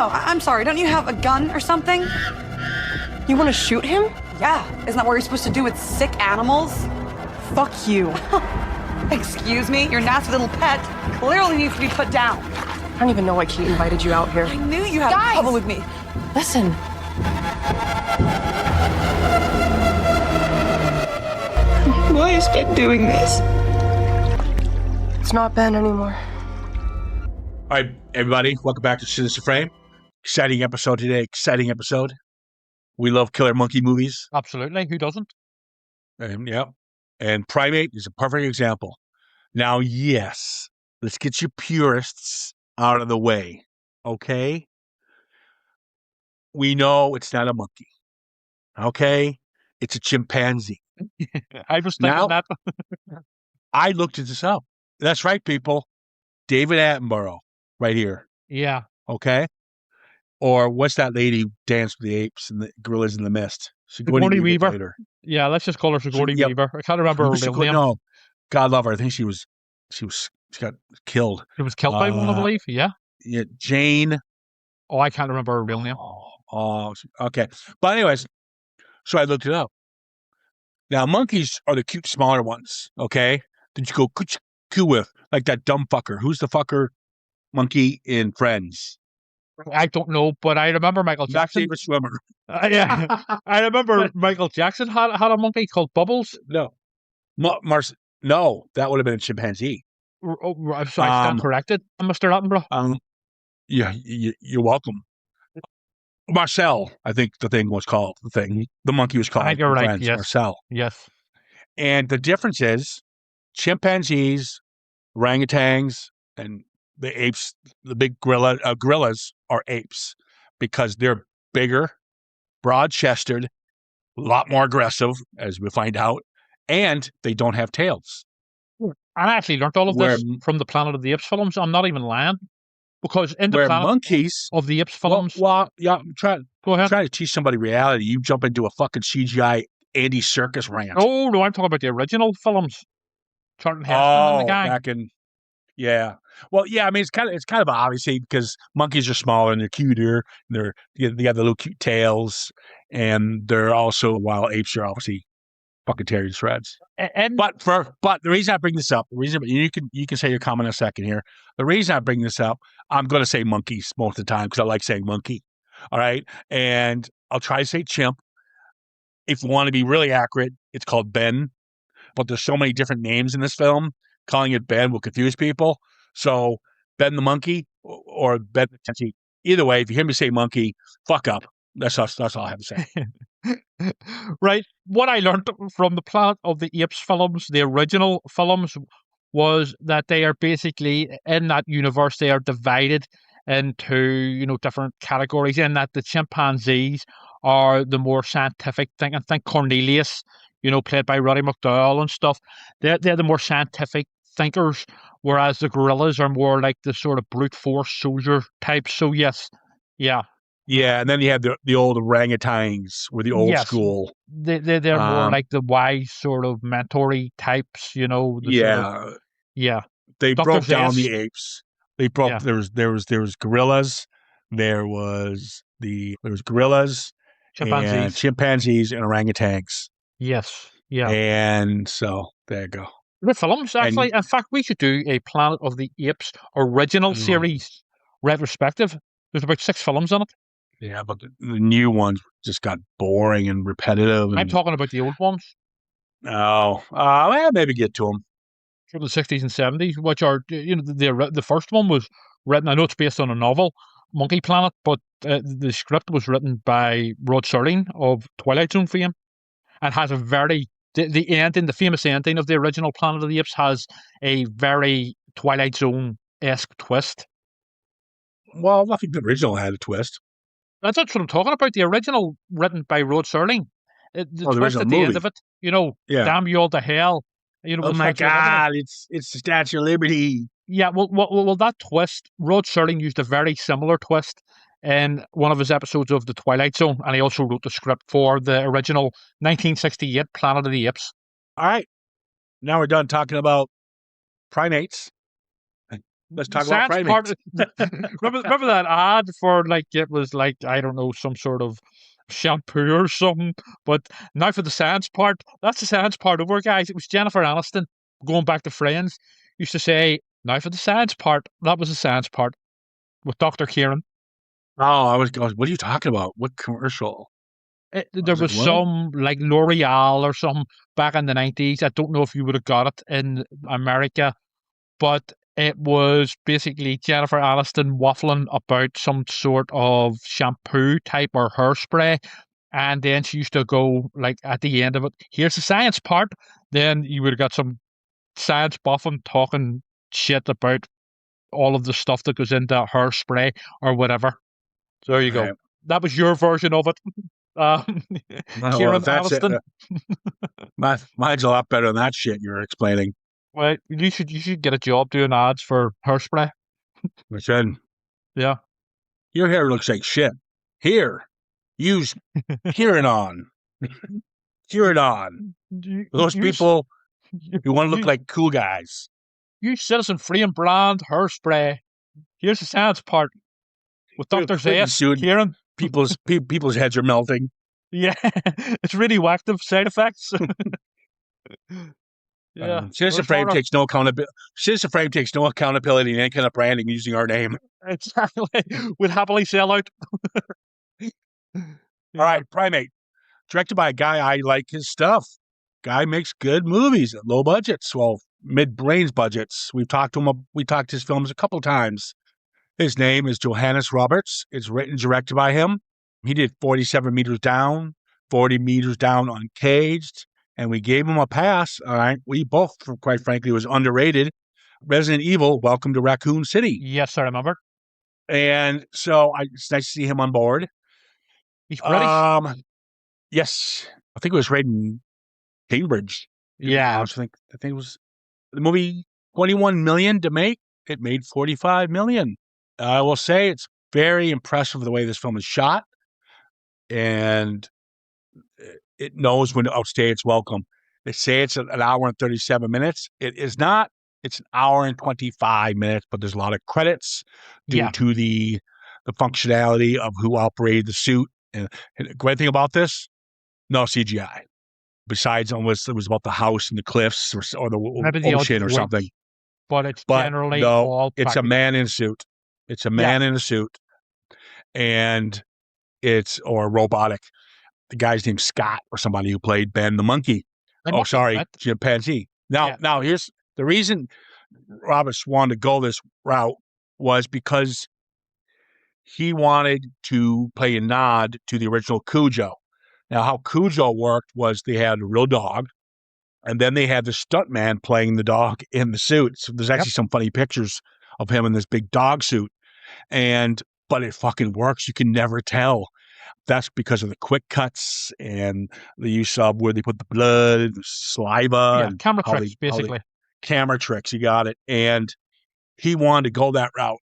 CUJO, I'm sorry, don't you have a gun or something? You want to shoot him? Yeah, isn't that what you're supposed to do with sick animals? Fuck you. Excuse me, your nasty little pet clearly needs to be put down. I don't even know why Kate invited you out here. I knew you had Guys! trouble with me. Listen. Why is Ben doing this? It's not Ben anymore. All right, everybody, welcome back to Sinister Frame. Exciting episode today. Exciting episode. We love killer monkey movies. Absolutely. Who doesn't? Yeah. And Primate is a perfect example. Now, yes, let's get you purists out of the way. Okay? We know it's not a monkey. Okay? It's a chimpanzee. I was thinking that. I looked this up. That's right, people. David Attenborough, right here. Yeah. Okay? Or what's that lady who danced with the apes and the gorillas in the mist? Sigourney Weaver. Later. Yeah, let's just call her Sigourney Yep. Weaver. I can't remember her real name. No, God love her. I think she got killed. She was killed by one, I believe. Yeah. Yeah, Jane. Oh, I can't remember her real name. Oh, okay. But anyways, so I looked it up. Now, monkeys are the cute, smaller ones, okay? Did you go coo with? Like that dumb fucker. Who's the fucker monkey in Friends? I don't know, but I remember Michael Not Jackson. favorite swimmer. Yeah. I remember Michael Jackson had a monkey called Bubbles. No. No, that would have been a chimpanzee. I'm sorry, I stand corrected, Mr. Attenborough. Yeah, you're welcome. Marcel, I think the thing was called. The monkey was called. I think you're right. Friends, Yes. Marcel. Yes. And the difference is chimpanzees, orangutans, and the apes, the big gorillas are apes because they're bigger, broad-chested, a lot more aggressive, as we find out, and they don't have tails. I actually learned all of this from the Planet of the Apes films. I'm not even lying. Because in the Where Planet monkeys of the Apes films... yeah, I'm trying Go ahead. to teach somebody reality. You jump into a fucking CGI Andy Serkis rant. Oh, no, I'm talking about the original films. Charlton Heston and the gang. Back in... Yeah. Well, yeah, I mean, it's kind of obviously because monkeys are smaller and they're cuter. They have the little cute tails, and they're also, while apes are obviously fucking tear you to shreds. But the reason I bring this up, you can say your comment in a second here. The reason I bring this up, I'm going to say monkeys most of the time because I like saying monkey. All right, and I'll try to say chimp. If you want to be really accurate, it's called Ben. But there's so many different names in this film. Calling it Ben will confuse people. So Ben the monkey or Ben the chimpanzee. Either way, if you hear me say monkey, fuck up. That's all I have to say. Right. What I learned from the Planet of the Apes films, the original films, was that they are basically, in that universe, they are divided into, different categories, in that the chimpanzees are the more scientific thing. I think Cornelius, played by Roddy McDowall and stuff, they're the more scientific thinkers, whereas the gorillas are more like the sort of brute force soldier types. So yes, yeah. Yeah, and then you have the old orangutans, were the old school. They're more like the wise sort of mentory types, Yeah, sort of, yeah. They Dr. broke down Zest. the apes. They broke. Yeah. There was gorillas. There was gorillas, and chimpanzees, and orangutans. Yes, yeah. And so there you go. The films, actually. In fact, we should do a Planet of the Apes original series retrospective. There's about 6 films in it. Yeah, but the new ones just got boring and repetitive. I'm talking about the old ones well, maybe get to them. from the 60s and 70s, which are, the first one was written, I know it's based on a novel, Monkey Planet, but the script was written by Rod Serling of Twilight Zone fame, and has a very, the ending, the famous ending of the original Planet of the Apes has a very Twilight Zone-esque twist. Well, I think the original had a twist. That's what I'm talking about. The original, written by Rod Serling. The twist original at the movie. end of it, Yeah. damn you all to hell. Oh my God, it's the Statue of Liberty. Yeah, well, that twist, Rod Serling used a very similar twist in one of his episodes of The Twilight Zone, and he also wrote the script for the original 1968 Planet of the Apes. All right, now we're done talking about primates. Let's talk about science part. primates. Remember that ad for like it was like I don't know some sort of shampoo or something. But now for the science part, that's the science part over, guys. It was Jennifer Aniston going back to Friends. Used to say, "Now for the science part." That was the science part with Dr. Kieran. Oh, I was going, what are you talking about? What commercial? There was was it what? some like L'Oreal or something back in the 90s. I don't know if you would have got it in America, but it was basically Jennifer Aniston waffling about some sort of shampoo type or hairspray. And then she used to go like at the end of it, here's the science part. Then you would have got some science buffing talking shit about all of the stuff that goes into hairspray or whatever. So there you go. Right. That was your version of it. Um, Well, Kieran if that's it. Aniston. Mine's a lot better than that shit you're explaining. Well, you should get a job doing ads for hairspray. Which then, Yeah. your hair looks like shit. Here, use Kieran. Kieran. You, Those you, people who want to look you, like cool guys. you Citizen Free and Brand hairspray. Here's the science part with Dr. Completely Zest, sued. Kieran. People's heads are melting. Yeah, it's radioactive side effects. Yeah, Citizen there's Frame horror. takes no accountability. Citizen Frame takes no accountability in any kind of branding using our name. Exactly. Would happily sell out. All right, Primate, directed by a guy I like his stuff. Guy makes good movies at low budgets, well, mid-range budgets. We talked his films a couple times. His name is Johannes Roberts. It's written and directed by him. He did 47 Meters Down, 40 Meters Down Uncaged, and we gave him a pass. All right, we both, quite frankly, was underrated. Resident Evil, Welcome to Raccoon City. Yes, I remember. And so it's nice to see him on board. He's British. Yes, I think it was rated in Cambridge. Yeah. I think it was the movie 21 million to make. It made 45 million. I will say it's very impressive the way this film is shot, and it knows when to outstay its welcome. They say it's an hour and 37 minutes. It is not. It's an hour and 25 minutes, but there's a lot of credits due to the functionality of who operated the suit. And the great thing about this, no CGI. Besides, it was about the house and the cliffs or the ocean or something. But it's generally no, all it's practical. a man in a suit. It's a man in a suit, and or robotic. The guy's named Scott or somebody who played Ben the monkey. Chimpanzee. Now here's the reason Roberts wanted to go this route was because he wanted to play a nod to the original CUJO. Now, how CUJO worked was they had a real dog, and then they had the stuntman playing the dog in the suit. So there's actually some funny pictures of him in this big dog suit. But it fucking works. You can never tell. That's because of the quick cuts and the use of where they put the blood and the saliva. And camera tricks, basically. Camera tricks, you got it. And he wanted to go that route.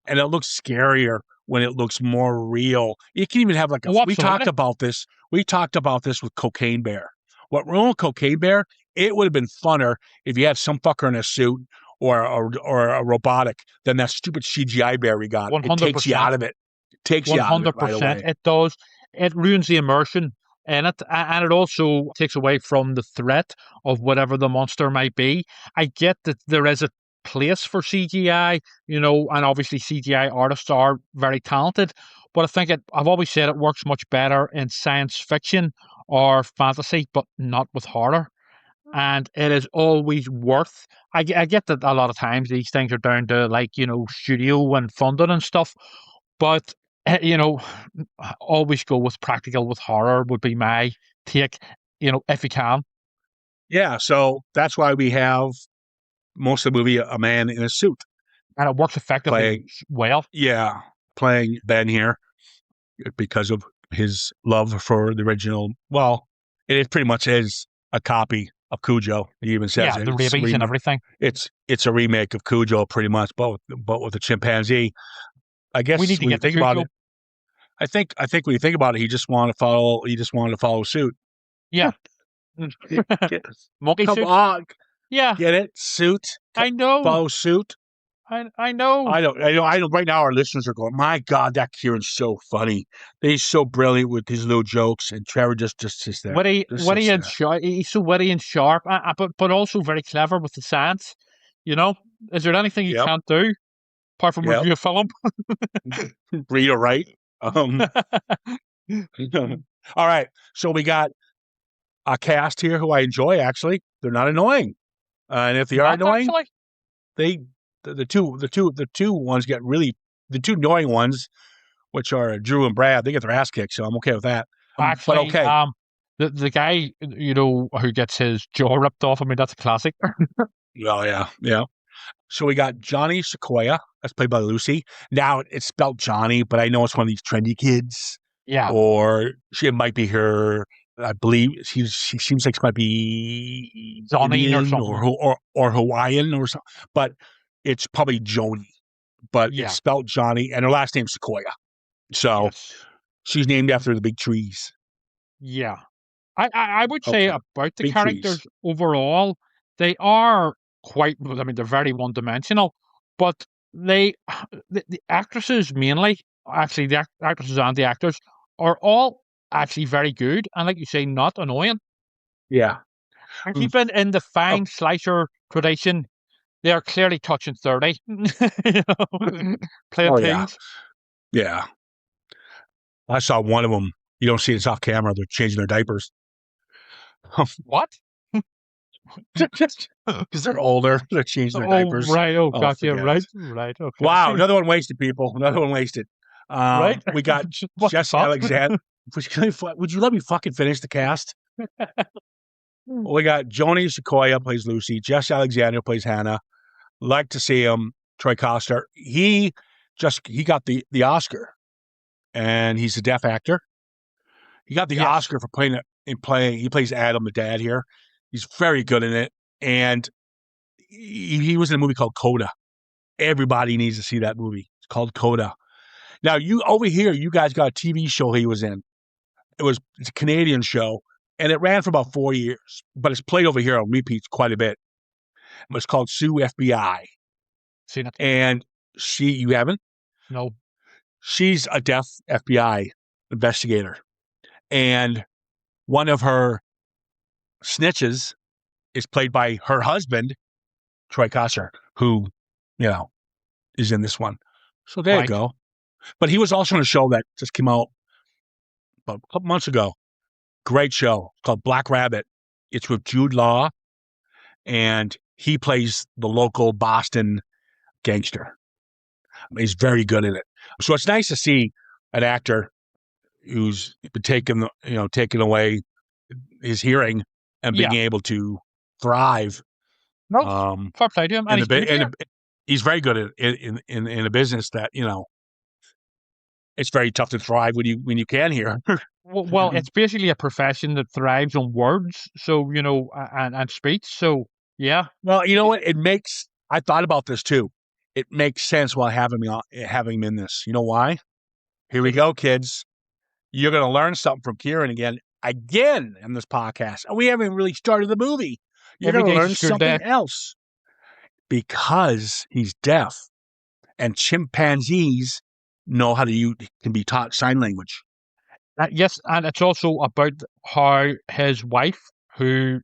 And it looks scarier when it looks more real. You can even have like we talked about this. We talked about this with Cocaine Bear. What ruined Cocaine Bear? It would have been funner if you had some fucker in a suit or a robotic than that stupid CGI bear we got. 100%. It takes you out of it. It takes you out of it right away. It does. It ruins the immersion in it, and it also takes away from the threat of whatever the monster might be. I get that there is a place for CGI, and obviously CGI artists are very talented, but I think I've always said it works much better in science fiction or fantasy, but not with horror. And it is always worth. I get that a lot of times these things are down to studio and funding and stuff, but always go with practical with horror would be my take. If you can. Yeah, so that's why we have most of the movie a man in a suit, and it works effectively well. Yeah, playing Ben here because of his love for the original. Well, it pretty much is a copy of CUJO. He even says the rabies and everything. It's a remake of CUJO pretty much, but with a chimpanzee. I guess we need to get think about it. I think when you think about it, he just wanted to follow suit. Yeah. Monkey Come suit. on. Yeah. Get it? Suit. I know. Follow suit. I know. I know. Right now, our listeners are going, "My God, that Kieran's so funny. He's so brilliant with his little jokes." And Trevor just sits there. Just sits Witty and there. sharp. He's so witty and sharp, but also very clever with the science. You know, is there anything he Yep. can't do apart from Yep. review a film? Read or write. All right. So we got a cast here who I enjoy. Actually, they're not annoying, and if they are Not annoying, actually. they the two ones get really the two annoying ones, which are Drew and Brad. They get their ass kicked, so I'm okay with that. But Actually, okay. the guy who gets his jaw ripped off. I mean, that's a classic. Oh yeah, yeah. So we got Johnny Sequoia, that's played by Lucy. Now it's spelled Johnny, but I know it's one of these trendy kids, Yeah, or it might be her. I believe she seems like she might be Johnny or Indian something. or Hawaiian or something, but it's probably Joni. But it's Yeah. spelled Johnny, and her last name's Sequoia. So Yes. she's named after the big trees. Yeah. I would say Okay, about the big characters trees. overall, they are quite. I mean, they're very one-dimensional, but they the actresses mainly, actually the actresses and the actors are all actually very good, and like you say, not annoying. Yeah. And Mm. keeping in the Oh, fine slicer tradition, they are clearly touching 30. Playing oh yeah. teens. Yeah. I saw one of them. You don't see this off camera. They're changing their diapers. What? Because they're older. They're changing their Oh, diapers. right. Oh, Oh, gotcha. forget it. Right. Okay. Wow, another one wasted, people. Another one wasted. Right. We got What the Jess fuck? Alexander. Would you let me fucking finish the cast? We got Joni Sequoia plays Lucy. Jess Alexander plays Hannah. Like to see him. Troy Coster. He got the Oscar, and he's a deaf actor. He got the Yes. Oscar for playing. He plays Adam, the dad here. He's very good in it, and he was in a movie called Coda. Everybody needs to see that movie. It's called Coda. Now, you over here, you guys got a TV show he was in. It's a Canadian show, and it ran for about 4 years, but it's played over here on repeats quite a bit. It's called Sue FBI, Seen it? and you haven't? No. She's a deaf FBI investigator, and one of her snitches is played by her husband, Troy Kosser, who, is in this one. So there you Right. go. But he was also in a show that just came out about a couple months ago. Great show called Black Rabbit. It's with Jude Law, and he plays the local Boston gangster. He's very good at it. So it's nice to see an actor who's been taken away his hearing and being Yeah. able to thrive. No. Fair play to him. And he's good here. He's very good at in a business that it's very tough to thrive when you can hear. Well, it's basically a profession that thrives on words. So, and speech. So, yeah. Well, you know what? I thought about this too. It makes sense while having him in this. You know why? Here we go, kids. You're going to learn something from Kieran again in this podcast. And we haven't really started the movie. You're Every going to day's learn a school something day. else because he's deaf, and chimpanzees know how can be taught sign language. Yes, and it's also about how his wife, who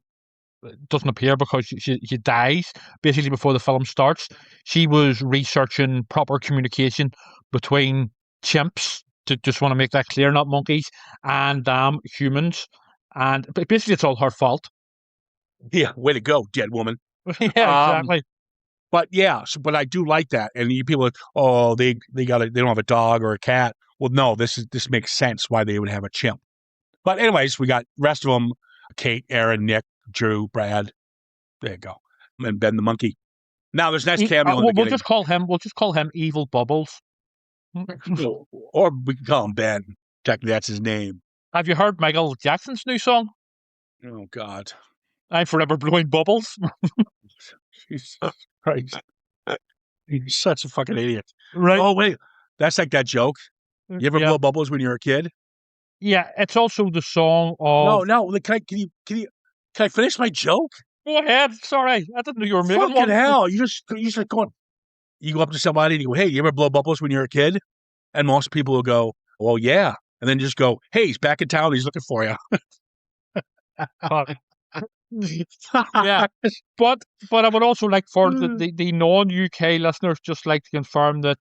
doesn't appear because she dies basically before the film starts, she was researching proper communication between chimps. To just want to make that clear, not monkeys, and humans. And basically, it's all her fault. Yeah, way to go, dead woman. Yeah, exactly. But yeah, but I do like that. And people are like, oh, they don't have a dog or a cat. Well, no, this makes sense why they would have a chimp. But anyways, we got rest of them: Kate, Aaron, Nick, Drew, Brad. There you go, and Ben the monkey. Now there's nice cameo in the We'll beginning. just call him Evil Bubbles. Or we can call him Ben. Technically, that's his name. Have you heard Michael Jackson's new song? Oh God, I'm forever blowing bubbles. Jesus Christ, he's such a fucking idiot. Right. Oh wait, that's like that joke. You ever Yeah. blow bubbles when you were a kid? Yeah, it's also the song of. No. Can I finish my joke? Go ahead. Sorry, I didn't know you were making Fucking one. hell! You just going. you go up to somebody and you go, "Hey, you ever blow bubbles when you're a kid?" And most people will go, "Well, yeah," and then just go, "Hey, he's back in town. He's looking for you." But, yeah, but I would also like for the non-UK listeners just like to confirm that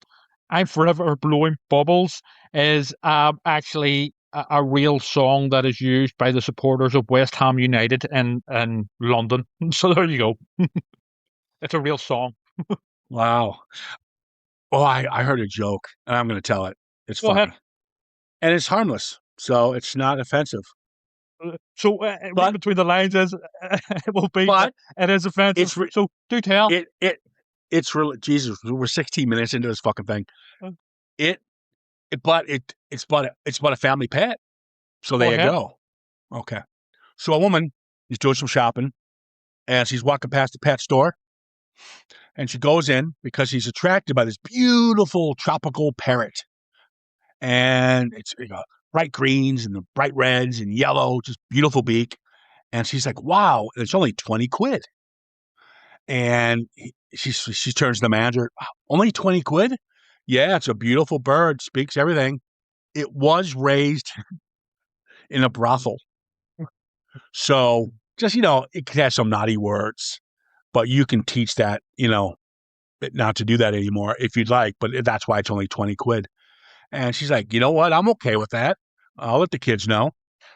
"I'm Forever Blowing Bubbles" is actually a real song that is used by the supporters of West Ham United in London. So there you go. It's a real song. Wow. Oh, I heard a joke, and I'm going to tell it. It's Go funny, ahead. and it's harmless, so it's not offensive. So read between the lines is it will be. But it is offensive. So do tell. It's really Jesus. We're 16 minutes into this fucking thing. Uh. It's but a family pet. So there you go. Okay. So a woman is doing some shopping, and she's walking past the pet store, and she goes in because she's attracted by this beautiful tropical parrot, and it's bright greens and the bright reds and yellow, just beautiful beak, and she's like, "Wow!" And it's only 20 quid. And she turns to the manager, "Only 20 quid? Yeah, it's a beautiful bird, speaks everything. It was raised in a brothel." So just, it could have some naughty words, but you can teach that, not to do that anymore if you'd like, but that's why it's only 20 quid. And she's like, "You know what? I'm okay with that. I'll let the kids know."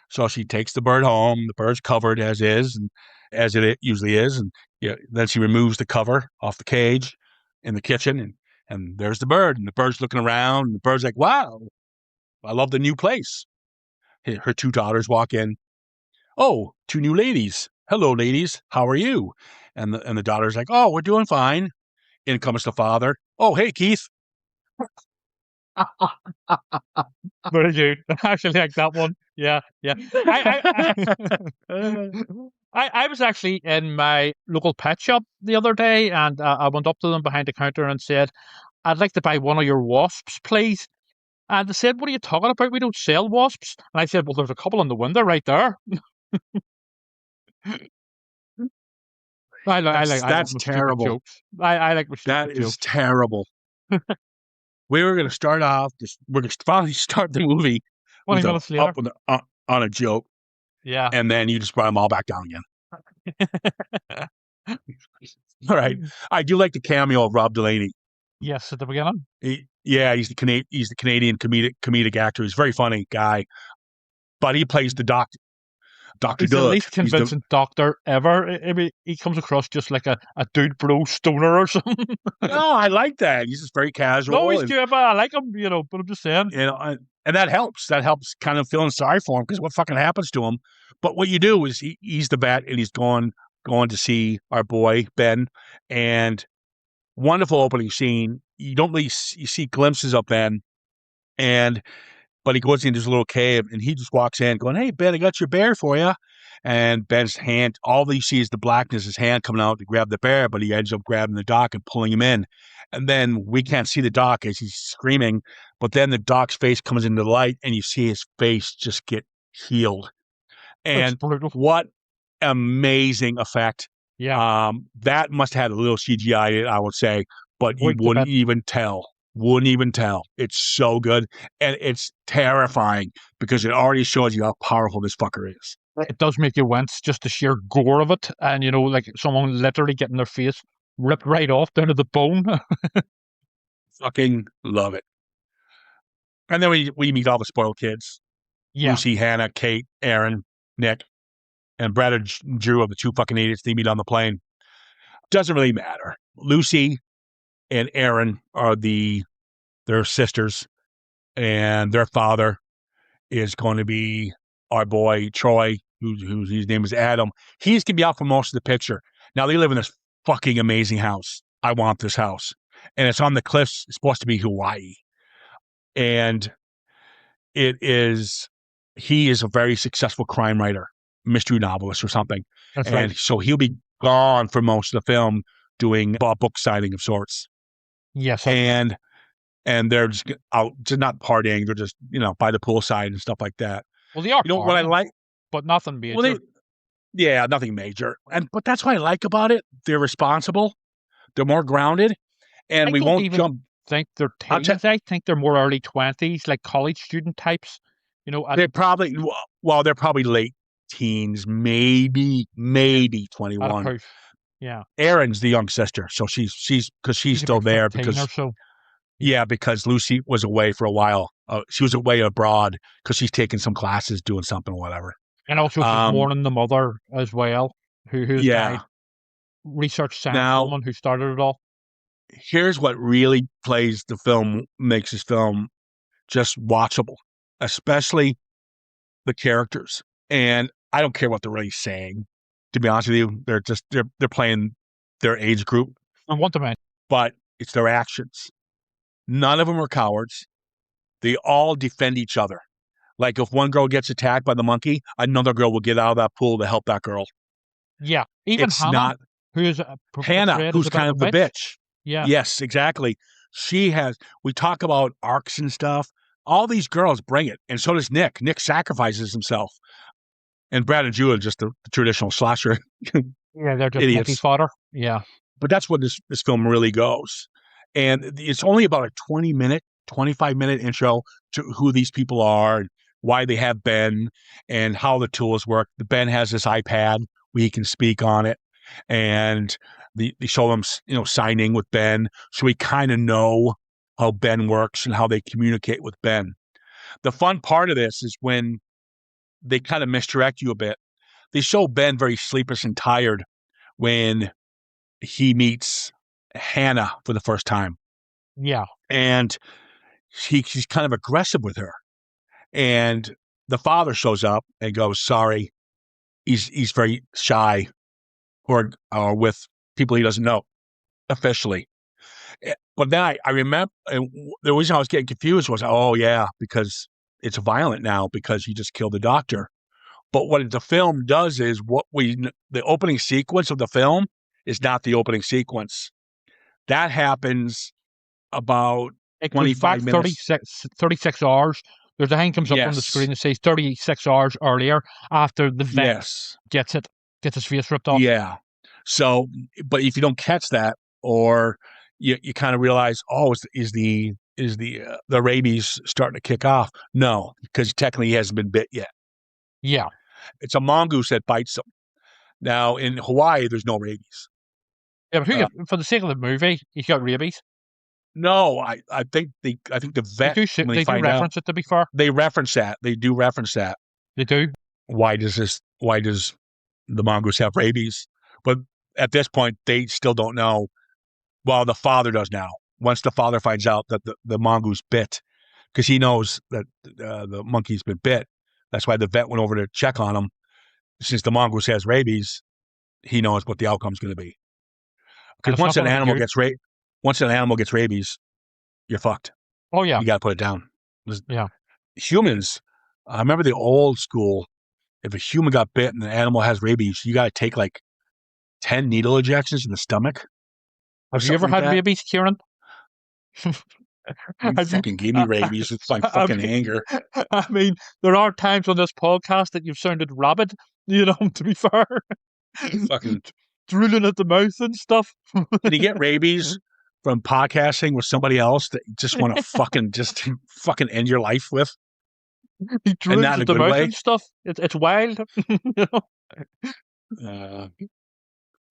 So she takes the bird home. The bird's covered as is, and as it usually is. And then she removes the cover off the cage in the kitchen, and there's the bird. And the bird's looking around. And the bird's like, "Wow, I love the new place." Her two daughters walk in. "Oh, two new ladies. Hello, ladies. How are you?" And the daughter's like, "Oh, we're doing fine." In comes the father. "Oh, hey, Keith." Very good. I actually like that one. Yeah. I was actually in my local pet shop the other day, and I went up to them behind the counter and said, "I'd like to buy one of your wasps, please." And they said, "What are you talking about? We don't sell wasps." And I said, "Well, there's a couple in the window right there." I like That's terrible. jokes. I like my That stupid is jokes. terrible. We were going to start off. We're going to finally start the movie 20 with minutes later. on a joke, Yeah. and then you just brought them all back down again. All right. I do like the cameo of Rob Delaney. Yes, at the beginning. He's the Canadian comedic actor. He's a very funny guy, but he plays the doctor. Dr. He's the Doug. least convincing doctor ever. I mean, he comes across just like a dude bro stoner or something. No, I like that. He's just very casual. No, he's good, but I like him, but I'm just saying. And that helps. That helps kind of feeling sorry for him because what fucking happens to him. But what you do is he's the vet and he's going to see our boy, Ben, and wonderful opening scene. You don't really you see glimpses of Ben, but he goes into his little cave and he just walks in going, "Hey, Ben, I got your bear for you." And Ben's hand, all you see is the blackness, his hand coming out to grab the bear, but he ends up grabbing the doc and pulling him in. And then we can't see the doc as he's screaming, but then the doc's face comes into the light and you see his face just get healed. And what amazing effect. Yeah. That must have had a little CGI in it, I would say, but you wouldn't even tell. Wouldn't even tell. It's so good. And it's terrifying because it already shows you how powerful this fucker is. It does make you wince, just the sheer gore of it. And, like someone literally getting their face ripped right off down to the bone. Fucking love it. And then we meet all the spoiled kids. Yeah. Lucy, Hannah, Kate, Aaron, Nick, and Brad and Drew are the two fucking idiots they meet on the plane. Doesn't really matter. Lucy and Aaron are their sisters, and their father is going to be our boy Troy, whose his name is Adam. He's going to be out for most of the picture. Now they live in this fucking amazing house. I want this house, and it's on the cliffs. It's supposed to be Hawaii, and he is a very successful crime writer, mystery novelist or something. That's and right. So he'll be gone for most of the film doing a book signing of sorts. Yes. And they're just out, just not partying. They're just, by the poolside and stuff like that. Well, they are partying, what I like? But nothing major. Well, nothing major. But that's what I like about it. They're responsible. They're more grounded. And I we don't won't even jump. think they're I'll tell- teens. I think they're more early 20s, like college student types. They're probably they're probably late teens, maybe at a 21. push. Yeah, Erin's the young sister, so she's because she's she's still about there 15 or because so. yeah, because Lucy was away for a while. She was away abroad because she's taking some classes, doing something, whatever. And also she's Um, mourning the mother as well, who's died. yeah. Research science Now, woman who started it all. here's what really makes this film just watchable, especially the characters. And I don't care what they're really saying. To be honest with you, they're playing their age group, And what the man? but it's their actions. None of them are cowards. They all defend each other. Like if one girl gets attacked by the monkey, another girl will get out of that pool to help that girl. Yeah, even It's Hannah, not who is Hannah, portrayed as who's a bit kind of of a the bitch. bitch. Yeah, Yes, exactly. We talk about arcs and stuff. All these girls bring it. And so does Nick. Nick sacrifices himself. And Brad and Julia are just the traditional slasher yeah, they're just monkey idiots. fodder. Yeah, But that's what this film really goes. And it's only about a 25-minute intro to who these people are, and why they have Ben, and how the tools work. The Ben has this iPad where he can speak on it, and they show them, signing with Ben, so we kind of know how Ben works and how they communicate with Ben. The fun part of this is when they kind of misdirect you a bit. They show Ben very sleepless and tired when he meets Hannah for the first time. yeah. And she's kind of aggressive with her. And the father shows up and goes, sorry. He's very shy or with people he doesn't know officially. But then I remember the reason I was getting confused was, oh, yeah, because it's violent now because you just killed the doctor. But what the film does is the opening sequence of the film is not the opening sequence. That happens about It goes 25 back minutes. 36 hours. There's a thing comes up on the Yes. screen that says 36 hours earlier after the vet Yes. gets his face ripped off. Yeah. So, but if you don't catch that, or you kind of realize, oh, is the rabies starting to kick off? No, because technically he hasn't been bit yet. Yeah. It's a mongoose that bites him. Now in Hawaii, there's no rabies. Yeah, but for the sake of the movie, he's got rabies. No, I think the vet They when do find out, reference it, to be fair. they reference that. They do reference that. They do. Why does the mongoose have rabies? But at this point, they still don't know. Well, the father does now. Once the father finds out that the mongoose bit, because he knows that the monkey's been bit. That's why the vet went over to check on him. Since the mongoose has rabies, he knows what the outcome's going to be. Because once an animal gets rabies, you're fucked. Oh yeah. You got to put it down. Yeah. Humans, I remember the old school. If a human got bit and the animal has rabies, you got to take like 10 needle injections in the stomach. Have you ever had rabies, Kieran? You fucking gave me rabies with my fucking anger. I mean, there are times on this podcast that you've sounded rabid, to be fair. Fucking drooling at the mouth and stuff. Did you get rabies from podcasting with somebody else that you just want to fucking end your life with? He drools not in a at the good mouth way? and stuff. It's wild.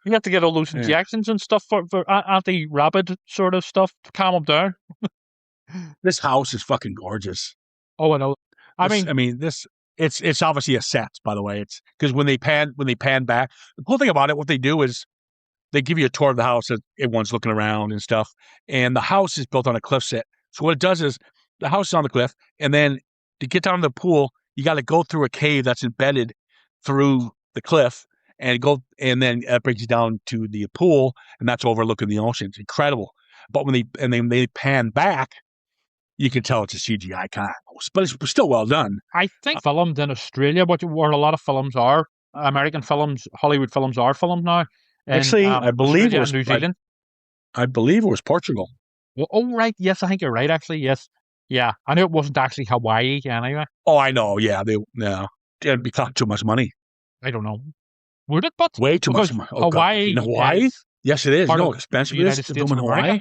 You have to get all those injections and stuff for anti-rabid sort of stuff to calm him down. This house is fucking gorgeous. Oh, I know. It's obviously a set, by the way. It's because when they pan back, the cool thing about it, what they do is they give you a tour of the house as everyone's looking around and stuff. And the house is built on a cliff set. So what it does is the house is on the cliff, and then to get down to the pool, you got to go through a cave that's embedded through the cliff, and then it brings you down to the pool, and that's overlooking the ocean. It's incredible. But when they pan back, you can tell it's a CGI kind of house, but it's still well done. I think filmed in Australia, where a lot of films are, American films, Hollywood films are filmed now. Actually, I believe it was New Zealand. I believe it was Portugal. Well, oh, right. Yes, I think you're right, actually. Yes. Yeah. I knew it wasn't actually Hawaii anyway. Oh, I know. Yeah. It'd be cost too much money. I don't know. Would it? But way too much money. Hawaii. In Hawaii? Yes, it is. You know how expensive it is to film in Hawaii?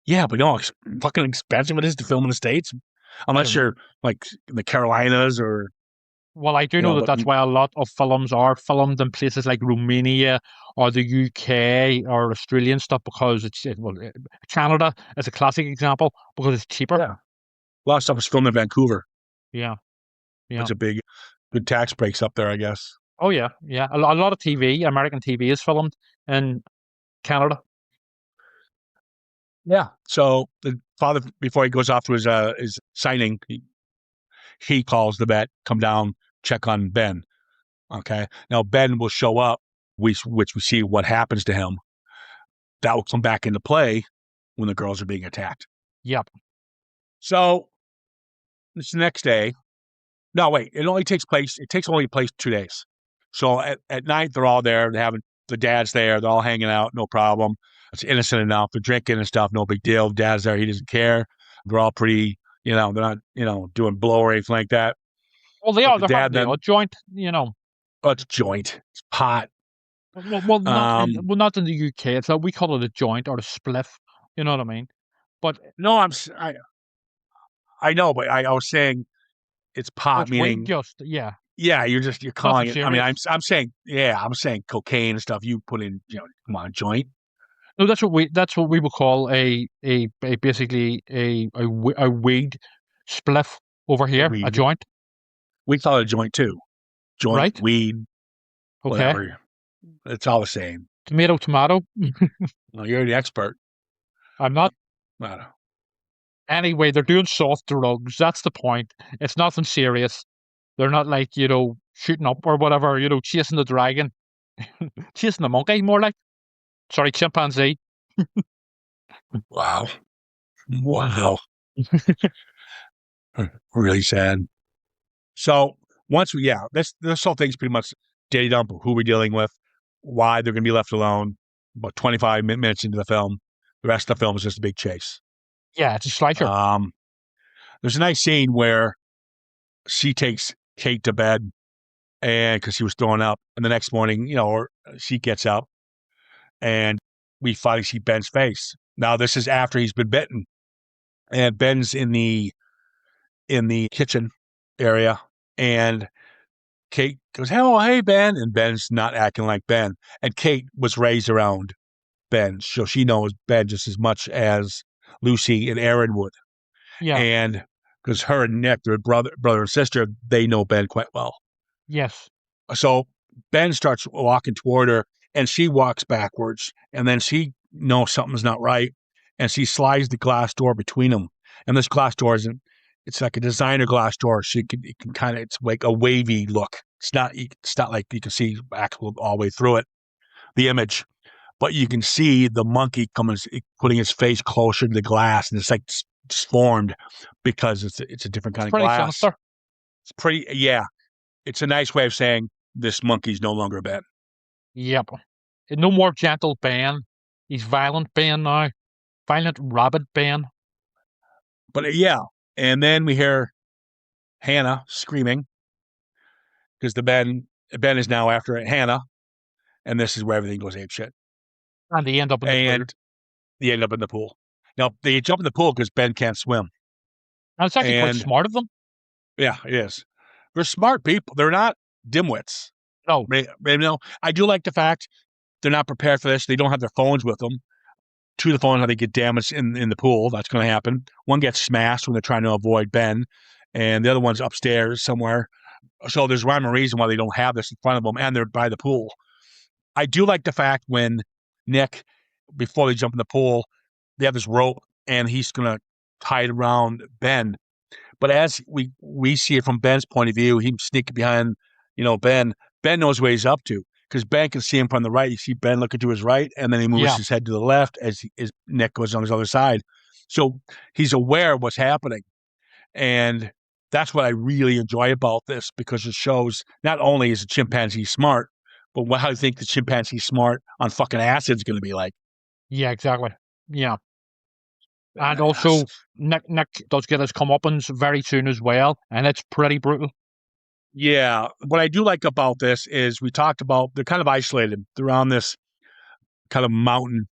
Yeah, but you know how fucking expensive it is to film in the States, unless Um, you're like in the Carolinas or Well, I do you know know. that But that's why a lot of films are filmed in places like Romania or the UK or Australian stuff because Canada is a classic example because it's cheaper. yeah, a lot of stuff is filmed in Vancouver. Yeah, yeah. It's a good tax breaks up there, I guess. Oh yeah, yeah. A lot of TV, American TV, is filmed in Canada. Yeah. So the father, before he goes off to his signing, he calls the vet, come down, check on Ben. Okay. Now Ben will show up, which we see what happens to him. That will come back into play when the girls are being attacked. Yep. So it's the next day. No, wait. It takes only place 2 days. So at night they're all there. The dad's there. They're all hanging out. No problem. It's innocent enough. They're drinking and stuff. No big deal. Dad's there. He doesn't care. They're all pretty. They're not doing blow or anything like that. Well, they But are. the They're having dad the then, odd joint, oh, it's a joint. It's pot. Well, not in the UK. It's we call it a joint or a spliff. You know what I mean? But No, I know, but I was saying it's pot, it's weed, meaning just yeah, yeah, you're nothing calling it. I mean, serious. I'm saying yeah, I'm saying cocaine and stuff. You put in, come on, joint, No, that's what we would call a basically a weed spliff over a here, a weed. joint, We call it a joint too. Joint, right? weed, Okay, whatever. It's all the same. tomato. Well, you're the expert. I'm not. I don't know. Anyway, they're doing soft drugs. That's the point. It's nothing serious. They're not like shooting up or whatever. Chasing the dragon, chasing the monkey, more like. Sorry, chimpanzee. Wow. Wow. Really sad. So this whole thing's pretty much dated on who we're dealing with, why they're going to be left alone. About 25 minutes into the film, the rest of the film is just a big chase. Yeah, it's a slasher. There's a nice scene where she takes Kate to bed, and because she was throwing up, and the next morning, or she gets up, and we finally see Ben's face. Now this is after he's been bitten, and Ben's in the kitchen area, and Kate goes, "Oh, hey, Ben," and Ben's not acting like Ben. And Kate was raised around Ben, so she knows Ben just as much as Lucy and Aaron would. Yeah. And because her and Nick, their brother and sister, they know Ben quite well. Yes. So Ben starts walking toward her, and she walks backwards, and then she knows something's not right, and she slides the glass door between them. And this glass door it's like a designer glass door. It can kind of, it's like a wavy look. It's not like you can see actual all the way through it, the image, but you can see the monkey putting his face closer to the glass, and it's like just formed because it's a different kind of glass. Sinister. It's pretty, yeah. It's a nice way of saying this monkey's no longer Ben. Yep. No more gentle Ben. He's violent Ben now. Violent rabid Ben. But yeah, and then we hear Hannah screaming because Ben is now after Hannah, and this is where everything goes apeshit. And they end up in the pool. And they end up in the pool. Now they jump in the pool because Ben can't swim. And it's actually quite smart of them. Yeah, it is. They're smart people. They're not dimwits. No. I do like the fact they're not prepared for this. They don't have their phones with them. Two of the phones, how they get damaged in the pool. That's going to happen. One gets smashed when they're trying to avoid Ben, and the other one's upstairs somewhere. So there's rhyme and reason why they don't have this in front of them, and they're by the pool. I do like the fact when Nick, before they jump in the pool, they have this rope, and he's going to tie it around Ben. But as we see it from Ben's point of view, he's sneaking behind, Ben. Ben knows what he's up to because Ben can see him from the right. You see Ben looking to his right, and then he moves his head to the left as Nick goes on his other side. So he's aware of what's happening. And that's what I really enjoy about this because it shows not only is the chimpanzee smart, but how do you think the chimpanzee smart on fucking acid's going to be like? Yeah, exactly. Yeah. And also, Nick does get his comeuppance very soon as well, and it's pretty brutal. Yeah. What I do like about this is we talked about they're kind of isolated. They're on this kind of mountain,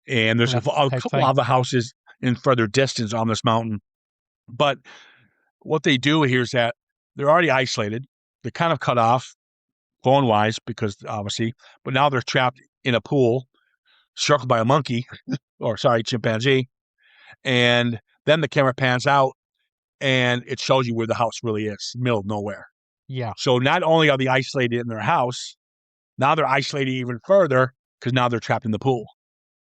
and there's a couple of the houses. in further distance on this mountain. But what they do here is that they're already isolated. They're kind of cut off phone wise because obviously, but now they're trapped in a pool, circled by a monkey, or sorry, chimpanzee. And then the camera pans out and it shows you where the house really is, middle of nowhere. Yeah. So not only are they isolated in their house, now they're isolated even further because now they're trapped in the pool.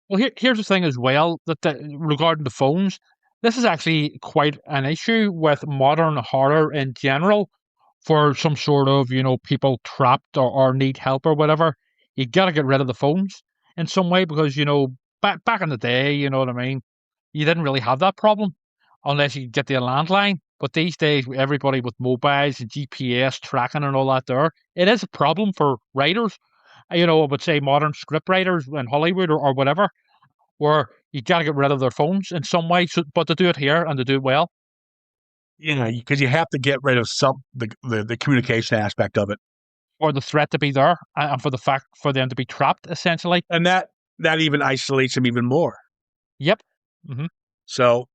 Well, here's the thing as well, regarding the phones, this is actually quite an issue with modern horror in general. For some sort of, people trapped or need help or whatever, you got to get rid of the phones in some way because, back in the day, you know what I mean, you didn't really have that problem unless you get the landline. But these days, everybody with mobiles and GPS tracking and all that it is a problem for writers. I would say modern script writers in Hollywood or whatever, where you got to get rid of their phones in some way. So, but to do it here and to do it well. Because you have to get rid of the communication aspect of it. Or the threat to be there and for the fact for them to be trapped, essentially. And that even isolates them even more. Yep. Mm-hmm. So,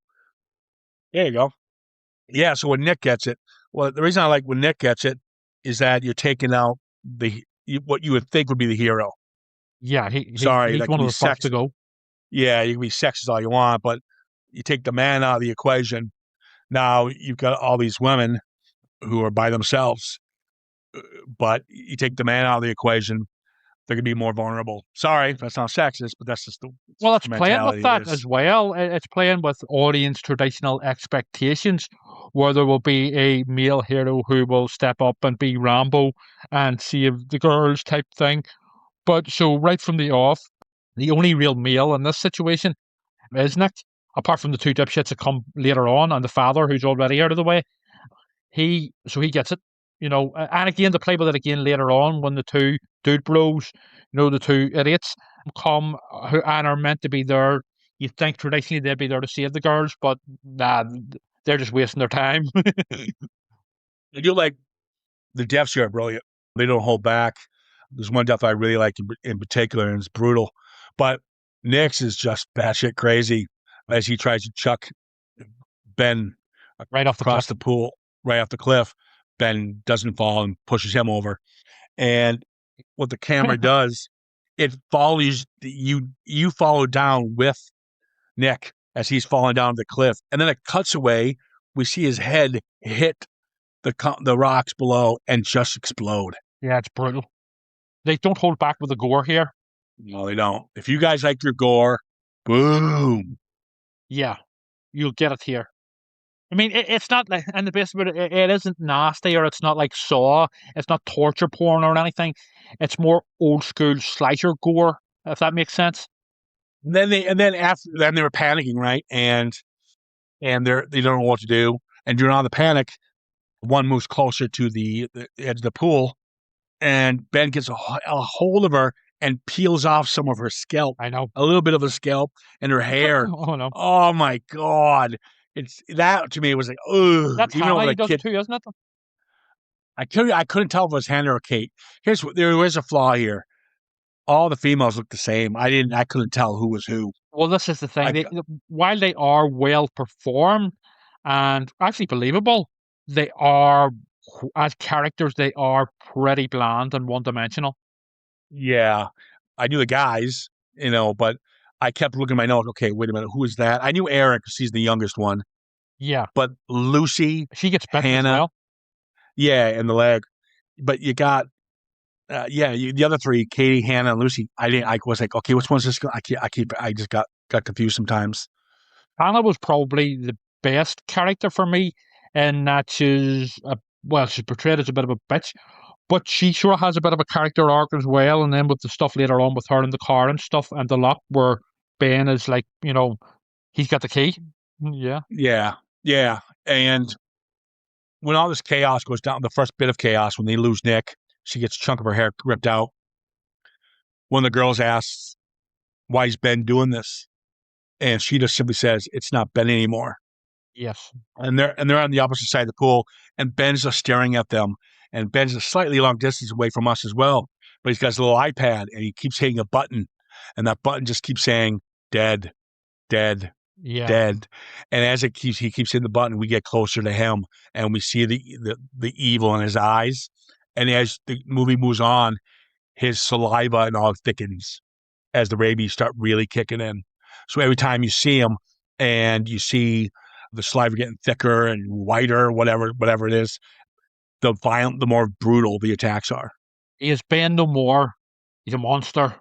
there you go. Yeah, so when Nick gets it, well, the reason I like when Nick gets it is that you're taking out what you would think would be the hero. Yeah, he's that one can of the first to go. Yeah, you can be sexist all you want, but you take the man out of the equation. Now you've got all these women who are by themselves, but you take the man out of the equation, they're going to be more vulnerable. Sorry, that's not sexist, but that's just well, it's playing with that is. as well. It's playing with audience traditional expectations, where there will be a male hero who will step up and be Rambo and save the girls type thing. But so right from the off, the only real male in this situation is Nick, apart from the two dipshits that come later on and the father who's already out of the way. He gets it, and again, to play with it again later on when the two dude bros, the two idiots come and are meant to be there. You think traditionally they'd be there to save the girls, but nah, they're just wasting their time. I do like the deaths here are brilliant. They don't hold back. There's one death I really like in particular, and it's brutal. But Nick's is just batshit crazy as he tries to chuck Ben right off the pool, right off the cliff. Ben doesn't fall and pushes him over. And what the camera does, it follows you follow down with Nick as he's falling down the cliff. And then it cuts away. We see his head hit the rocks below and just explode. Yeah, it's brutal. They don't hold back with the gore here. No, they don't. If you guys like your gore, boom. Yeah, you'll get it here. I mean, it's not like, and the best of it isn't nasty, or it's not like Saw. It's not torture porn or anything. It's more old school slasher gore, if that makes sense. Then they were panicking, right? And they don't know what to do. And during all the panic, one moves closer to the edge of the pool, and Ben gets a hold of her and peels off some of her scalp. I know. A little bit of a scalp and her hair. Oh no! Oh my god! It's that to me. It was like, ugh. That's how he does too, isn't it? I couldn't tell if it was Hannah or Kate. There is a flaw here. All the females look the same. I couldn't tell who was who. Well, this is the thing. While they are well performed and actually believable, they are, as characters, they are pretty bland and one-dimensional. Yeah, I knew the guys, but I kept looking at my notes. Okay, wait a minute, who is that? I knew Eric because he's the youngest one. Yeah, but Lucy, she gets bitten Hannah, as well. Yeah, in the leg. But you got, the other three, Katie, Hannah, and Lucy. I was like, okay, which one's this? I just got confused sometimes. Hannah was probably the best character for me, in that she's portrayed as a bit of a bitch, but she sure has a bit of a character arc as well. And then with the stuff later on with her in the car and stuff, and the lock where Ben is like, he's got the key. Yeah. And when all this chaos goes down, the first bit of chaos, when they lose Nick, she gets a chunk of her hair ripped out. One of the girls asks, why is Ben doing this? And she just simply says, it's not Ben anymore. Yes. And they're on the opposite side of the pool, and Ben's just staring at them. And Ben's a slightly long distance away from us as well. But he's got his little iPad, and he keeps hitting a button. And that button just keeps saying, dead, dead, Yeah. dead. And as he keeps hitting the button, we get closer to him, and we see the evil in his eyes. And as the movie moves on, his saliva and all thickens as the rabies start really kicking in. So every time you see him, and you see the saliva getting thicker and whiter, whatever it is, the more brutal the attacks are. He is Ben no more. He's a monster.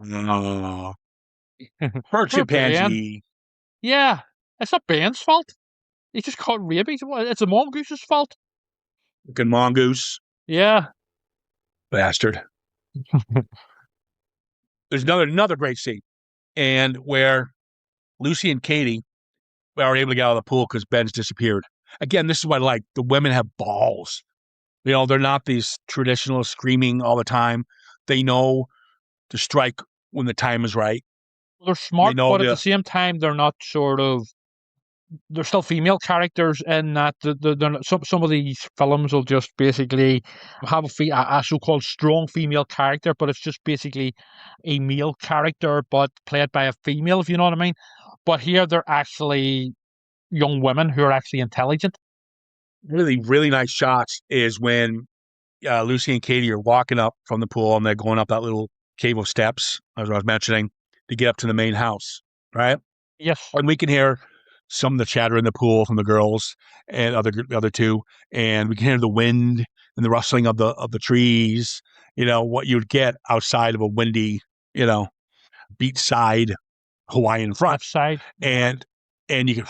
Oh, poor Poor Ben. chimpanzee. Yeah. It's not Ben's fault. He just caught rabies. It's the mongoose's fault. Fucking mongoose. Yeah. Bastard. There's another great scene, and where Lucy and Katie are able to get out of the pool because Ben's disappeared. Again, this is what I like. The women have balls. You know, they're not these traditional screaming all the time. They know to strike when the time is right. They're smart, know but at the- the same time, they're not sort of. They're still female characters in that they're not, some of these films will just basically have a so-called strong female character, but it's just basically a male character, but played by a female, if you know what I mean. But here they're actually young women who are actually intelligent. Really, really nice shots is when Lucy and Katie are walking up from the pool, and they're going up that little cave of steps, as I was mentioning, to get up to the main house, right? Yes. And we can hear some of the chatter in the pool from the girls and the other two, and we can hear the wind and the rustling of the trees. You know what you'd get outside of a windy, beachside Hawaiian front, Left side. and you can,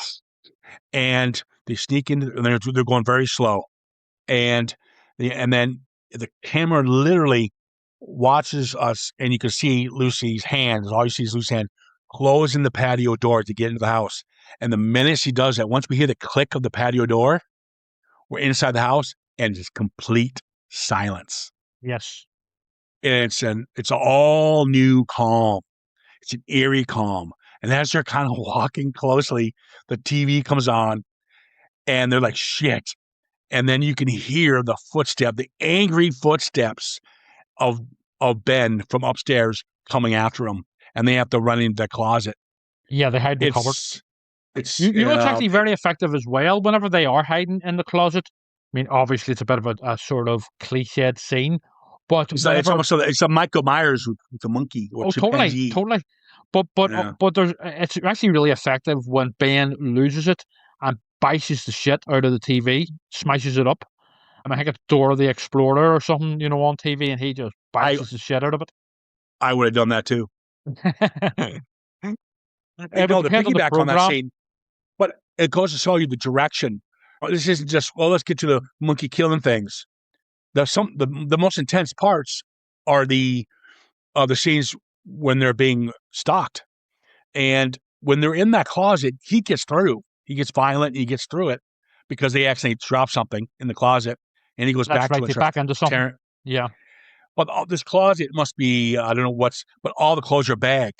and they sneak into, and they're going very slow, and then the camera literally watches us, and you can see Lucy's hands. All you see is Lucy's hand closing the patio door to get into the house. And the minute she does that, once we hear the click of the patio door, we're inside the house, and it's complete silence. Yes. And it's an all new calm. It's an eerie calm. And as they're kind of walking closely, the TV comes on, and they're like, shit. And then you can hear the angry footsteps of Ben from upstairs coming after him, and they have to run into the closet. Yeah, they hide in the cupboard. You know, it's actually very effective as well whenever they are hiding in the closet. I mean, obviously, it's a bit of a sort of cliched scene, but it's almost it's a Michael Myers with the monkey or chimpanzee. Totally. But it's actually really effective when Ben loses it and bashes the shit out of the TV, smashes it up. I think it's Dora the Explorer or something, on TV, and he just bashes the shit out of it. I would have done that too. The piggyback on that scene, but it goes to show you the direction. This isn't just, let's get to the monkey killing things. The most intense parts are the scenes when they're being stalked, and when they're in that closet, he gets through. He gets violent. He gets through it because they accidentally drop something in the closet, and he goes back to it. Back into something. Yeah. But this closet must be, I don't know but all the clothes are bagged.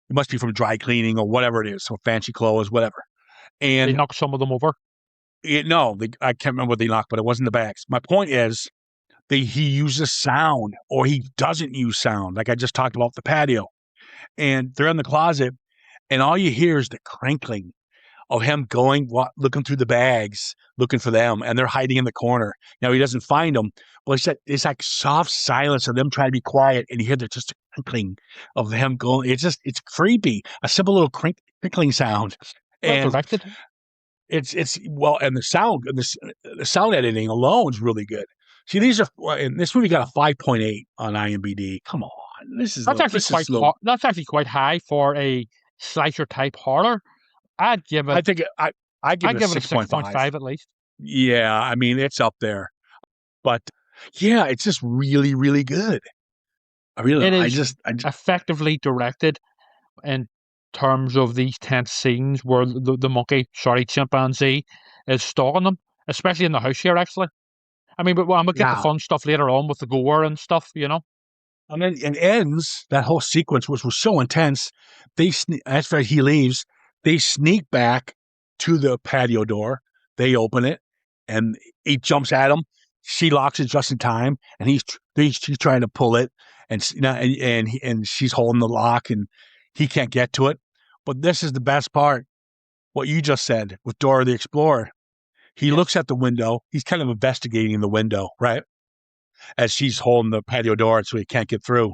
It must be from dry cleaning or whatever it is, so fancy clothes, whatever. And they knock some of them over. I can't remember what they knocked, but it wasn't the bags. My point is, he uses sound, or he doesn't use sound, like I just talked about the patio. And they're in the closet, and all you hear is the crinkling of him looking through the bags, looking for them, and they're hiding in the corner. Now, he doesn't find them, but it's like soft silence of them trying to be quiet, and you hear just a crinkling of him going. It's creepy. A simple little crinkling sound. Well directed. And the sound editing alone is really good. See, and this movie got a 5.8 on IMDb. Come on, that's actually quite high for a slasher type horror. I'd give it. I think I'd give it a 6.5 at least. Yeah, I mean, it's up there, but yeah, it's just really, really good. It is effectively directed in terms of these tense scenes where the chimpanzee is stalking them, especially in the house here, actually. I mean, but we'll get the fun stuff later on with the gore and stuff, And then it ends, that whole sequence, which was so intense. After he leaves, they sneak back to the patio door. They open it, and he jumps at him. She locks it just in time, and she's trying to pull it, and she's holding the lock, and he can't get to it. But this is the best part. What you just said with Dora the Explorer. He looks at the window. He's kind of investigating the window, right? As she's holding the patio door so he can't get through.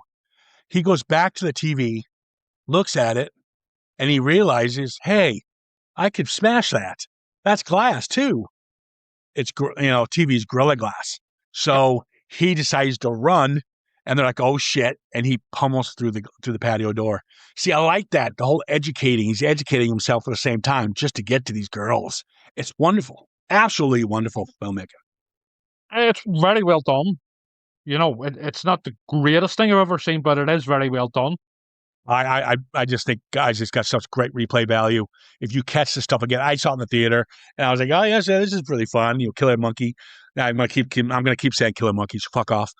He goes back to the TV, looks at it, and he realizes, hey, I could smash that. That's glass too. It's, TV's Gorilla Glass. So he decides to run, and they're like, oh shit. And he pummels through the patio door. See, I like that. The whole educating. He's educating himself at the same time just to get to these girls. It's wonderful. Absolutely wonderful filmmaking. It's very well done. It's not the greatest thing I've ever seen, but it is very well done. I just think, guys, it's got such great replay value. If you catch this stuff again, I saw it in the theater, and I was like, oh yes, this is really fun. Killer Monkey. I'm gonna keep saying Killer Monkeys. Fuck off,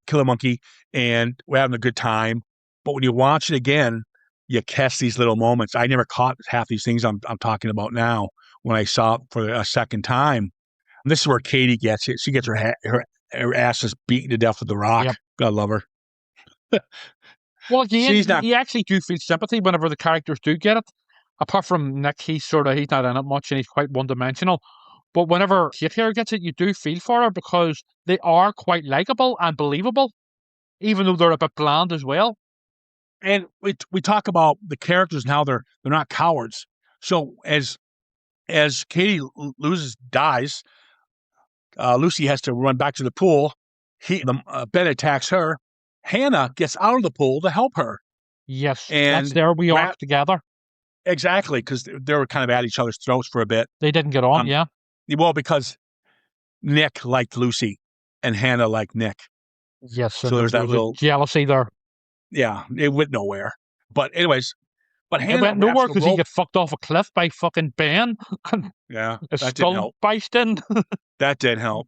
Killer Monkey, and we're having a good time. But when you watch it again, you catch these little moments. I never caught half these things I'm talking about now when I saw it for a second time. And this is where Katie gets it. She gets her ass is beaten to death with the rock. Yep. God love her. Well, again, not... you actually do feel sympathy whenever the characters do get it. Apart from Nick, he's not in it much and he's quite one-dimensional. But whenever Kate here gets it, you do feel for her because they are quite likable and believable, even though they're a bit bland as well. And we talk about the characters and how they're not cowards. So as Katie dies, Lucy has to run back to the pool. Ben attacks her. Hannah gets out of the pool to help her. Yes, and that's their wee arc together. Exactly, because they were kind of at each other's throats for a bit. They didn't get on, yeah. Well, because Nick liked Lucy and Hannah liked Nick. Yes, so there's that little jealousy there. Yeah, it went nowhere. But anyways, Hannah it went nowhere because he got fucked off a cliff by fucking Ben. Yeah, a skull bashed in. That didn't help.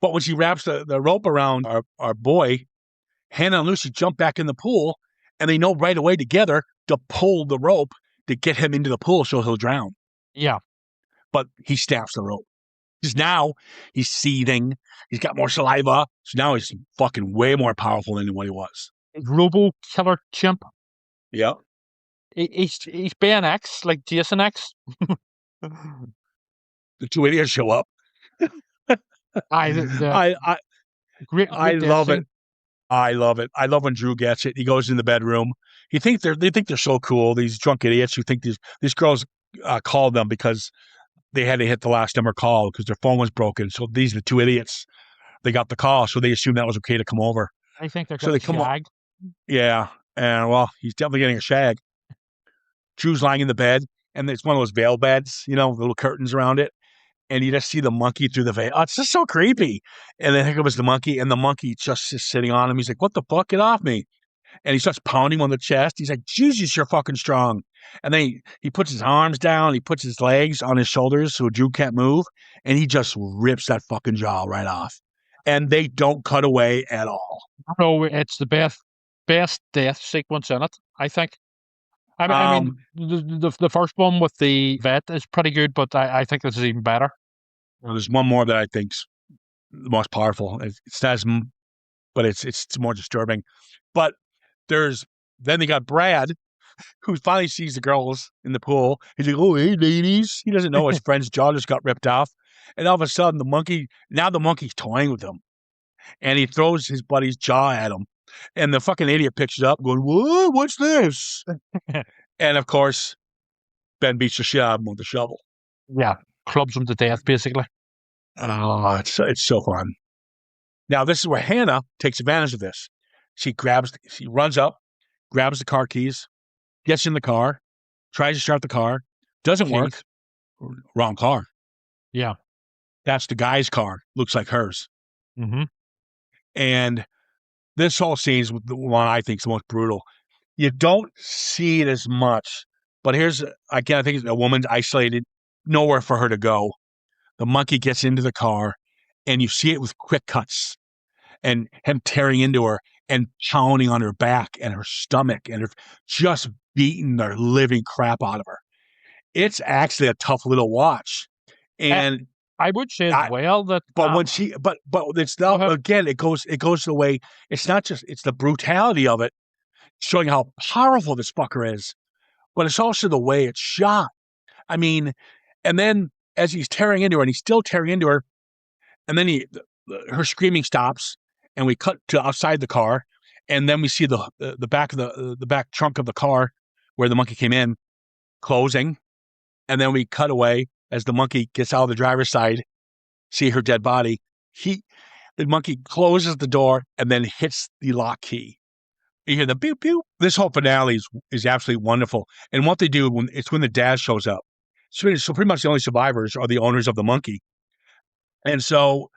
But when she wraps the rope around our boy, Hannah and Lucy jump back in the pool, and they know right away together to pull the rope to get him into the pool so he'll drown. Yeah. But he snaps the rope. Because now he's seething. He's got more saliva. So now he's fucking way more powerful than what he was. Robo killer chimp. Yeah. He's Ben X, like Jason X. The two idiots show up. I love it. I love it. I love when Drew gets it. He goes in the bedroom. They think they're so cool. These drunk idiots who think these girls called them because they had to hit the last number call because their phone was broken. So these are the two idiots. They got the call, so they assumed that was okay to come over. I think they're getting shagged. Yeah, and well, he's definitely getting a shag. Drew's lying in the bed, and it's one of those veil beds, the little curtains around it. And you just see the monkey through the veil. Oh, it's just so creepy. And then I think it was the monkey, and the monkey just is sitting on him. He's like, what the fuck? Get off me. And he starts pounding him on the chest. He's like, Jesus, you're fucking strong. And then he puts his arms down. He puts his legs on his shoulders so Drew can't move. And he just rips that fucking jaw right off. And they don't cut away at all. No, it's the best death sequence in it, I think. I mean, the first one with the vet is pretty good, but I think this is even better. Well, there's one more that I think's the most powerful. It's not as, but it's more disturbing. But then they got Brad, who finally sees the girls in the pool. He's like, "Oh, hey, ladies." He doesn't know his friend's jaw just got ripped off, and all of a sudden the monkey's toying with him, and he throws his buddy's jaw at him, and the fucking idiot picks it up, going, "What? What's this?" And of course, Ben beats the shit out of him with the shovel. Yeah, clubs him to death, basically. Oh, it's so fun. Now, this is where Hannah takes advantage of this. She runs up, grabs the car keys, gets in the car, tries to start the car, doesn't work. Wrong car. Yeah. That's the guy's car. Looks like hers. Mm-hmm. And this whole scene is the one I think is the most brutal. You don't see it as much, but I think a woman's isolated, nowhere for her to go. The monkey gets into the car, and you see it with quick cuts, and him tearing into her and pounding on her back and her stomach, and just beating the living crap out of her. It's actually a tough little watch, and I would say as well that. But when but it's not again. It goes the way. It's not just. It's the brutality of it. showing how powerful this fucker is. But it's also the way it's shot. I mean, and then as he's tearing into her, and he's still tearing into her, and then her screaming stops, and we cut to outside the car, and then we see the back of the back trunk of the car where the monkey came in closing, and then we cut away as the monkey gets out of the driver's side, see her dead body. The monkey closes the door and then hits the lock key. You hear the pew pew. This whole finale is absolutely wonderful. And what they do when the dad shows up. So pretty much the only survivors are the owners of the monkey. And so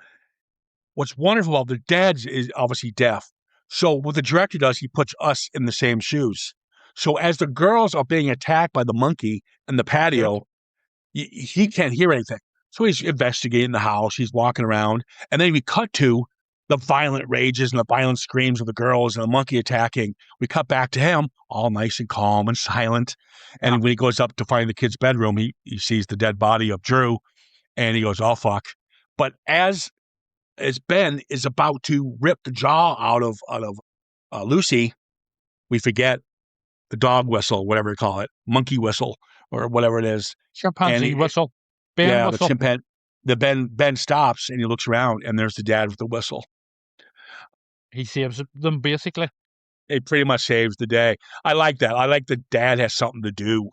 what's wonderful about the dad is obviously deaf. So what the director does, he puts us in the same shoes. So as the girls are being attacked by the monkey in the patio, he can't hear anything. So he's investigating the house. He's walking around. And then we cut to the violent rages and the violent screams of the girls and the monkey attacking. We cut back to him, all nice and calm and silent. And when he goes up to find the kid's bedroom, he sees the dead body of Drew. And he goes, oh, fuck. But as Ben is about to rip the jaw out of Lucy, we forget the dog whistle, whatever you call it, monkey whistle, or whatever it is. Chimpanzee whistle. Ben whistle. The chimpanzee. Ben stops and he looks around, and there's the dad with the whistle. He saves them, basically. It pretty much saves the day. I like that. I like the dad has something to do.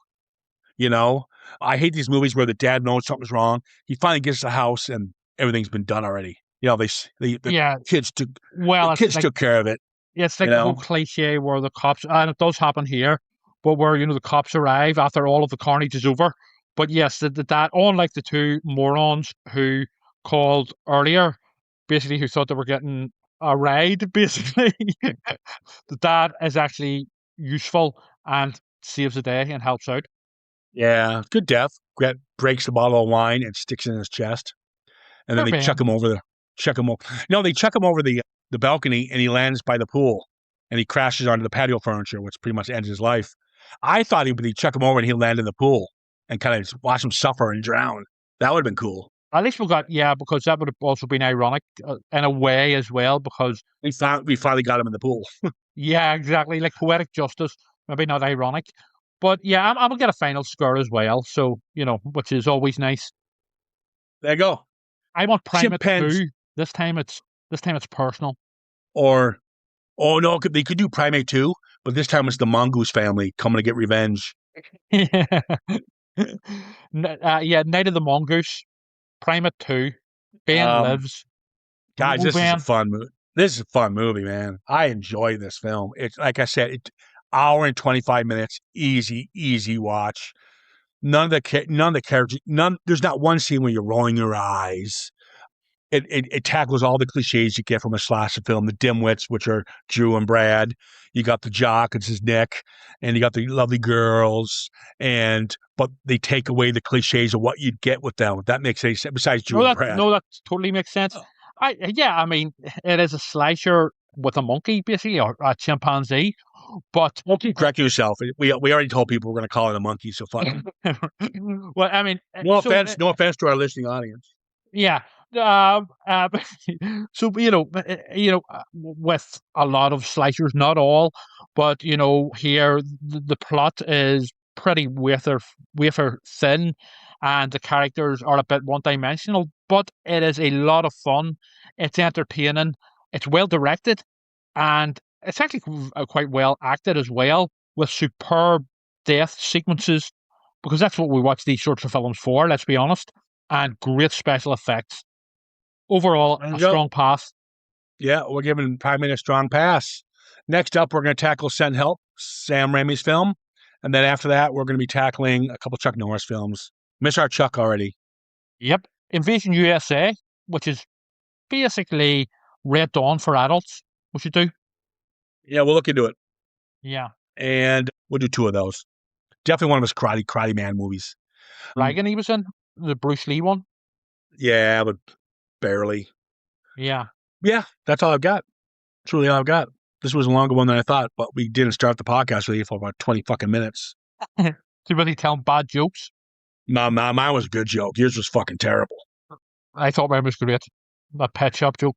You know, I hate these movies where the dad knows something's wrong. He finally gets to the house and everything's been done already. You know, the kids took care of it. Yeah, it's like the whole cliche where the cops, and it does happen here, but where, the cops arrive after all of the carnage is over. But yes, that unlike the two morons who called earlier, basically who thought they were getting a ride, basically, that is actually useful and saves the day and helps out. Yeah, good death. Breaks the bottle of wine and sticks it in his chest. And then they chuck him over they chuck him over the balcony, and he lands by the pool, and he crashes onto the patio furniture, which pretty much ends his life. I thought he'd chuck him over and he'll land in the pool and kind of watch him suffer and drown. That would have been cool. At least because that would have also been ironic in a way as well, because we finally got him in the pool. Yeah, exactly. Like poetic justice, maybe not ironic. But yeah, I'm gonna get a final score as well. So, which is always nice. There you go. I want Primate 2. This time it's personal. Or, oh no, they could do Primate 2, but this time it's the Mongoose family coming to get revenge. Yeah, Night of the Mongoose, Primate 2, Ben Lives. Guys, this is a fun movie. This is a fun movie, man. I enjoy this film. It's like I said, hour and 25 minutes, easy watch. None of the characters. There's not one scene where you're rolling your eyes. It tackles all the cliches you get from a slasher film. The dimwits, which are Drew and Brad. You got the jock, it's his Nick, and you got the lovely girls. But they take away the cliches of what you'd get with them. That makes any sense. Besides Drew and Brad. No, that totally makes sense. I mean, it is a slasher with a monkey, basically, or a chimpanzee. But correct yourself. We already told people we're going to call it a monkey, so fuck. Well, I mean, no offense to our listening audience. Yeah. So with a lot of slashers, not all, but here the plot is pretty wafer thin, and the characters are a bit one-dimensional. But it is a lot of fun. It's entertaining. It's well directed, and it's actually quite well acted as well, with superb death sequences, because that's what we watch these sorts of films for. Let's be honest, and great special effects. Overall, a strong pass. Yeah, we're giving Primate a strong pass. Next up, we're going to tackle Send Help, Sam Raimi's film. And then after that, we're going to be tackling a couple Chuck Norris films. Miss our Chuck already. Yep. Invasion USA, which is basically Red Dawn for adults. We should do. Yeah, we'll look into it. Yeah. And we'll do 2 of those. Definitely one of his Karate Man movies. Reagan he was in? The Bruce Lee one? Yeah, but barely. Yeah. Yeah, that's all I've got. That's really all I've got. This was a longer one than I thought, but we didn't start the podcast with you for about 20 fucking minutes. Too busy telling bad jokes? No, mine was a good joke. Yours was fucking terrible. I thought mine was great. That pet shop joke.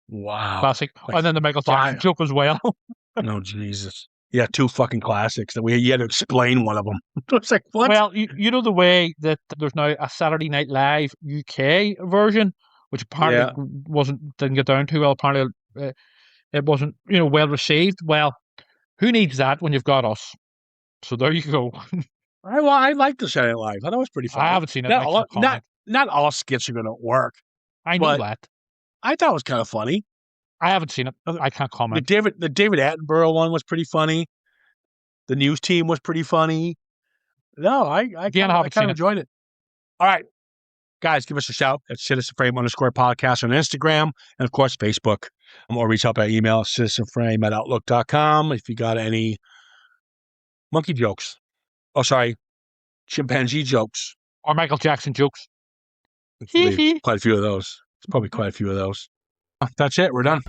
Wow. Classic. And then the Michael Jackson joke as well. No, Jesus. Yeah, two fucking classics that you had to explain one of them. It's like, what? Well, you know the way that there's now a Saturday Night Live UK version, which apparently didn't get down too well. Apparently, it wasn't well received. Well, who needs that when you've got us? So there you go. I like the Saturday Night Live. I thought it was pretty funny. I haven't seen it. I can't comment. Not all skits are going to work. I know but that. I thought it was kind of funny. I haven't seen it. I can't comment. The David Attenborough one was pretty funny. The news team was pretty funny. No, I kind of enjoyed it. All right, guys, give us a shout at citizenframe_podcast on Instagram and, of course, Facebook. Or reach out by email, citizenframe@outlook.com if you got any monkey jokes. Oh, sorry, chimpanzee jokes. Or Michael Jackson jokes. Quite a few of those. It's probably quite a few of those. That's it. We're done.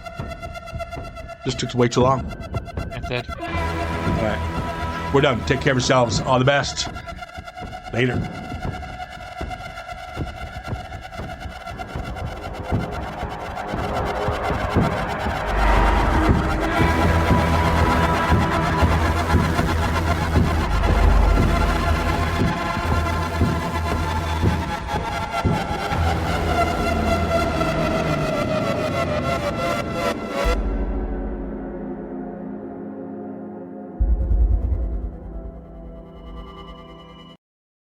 Just took way too long. It did. All right. We're done. Take care of yourselves. All the best. Later.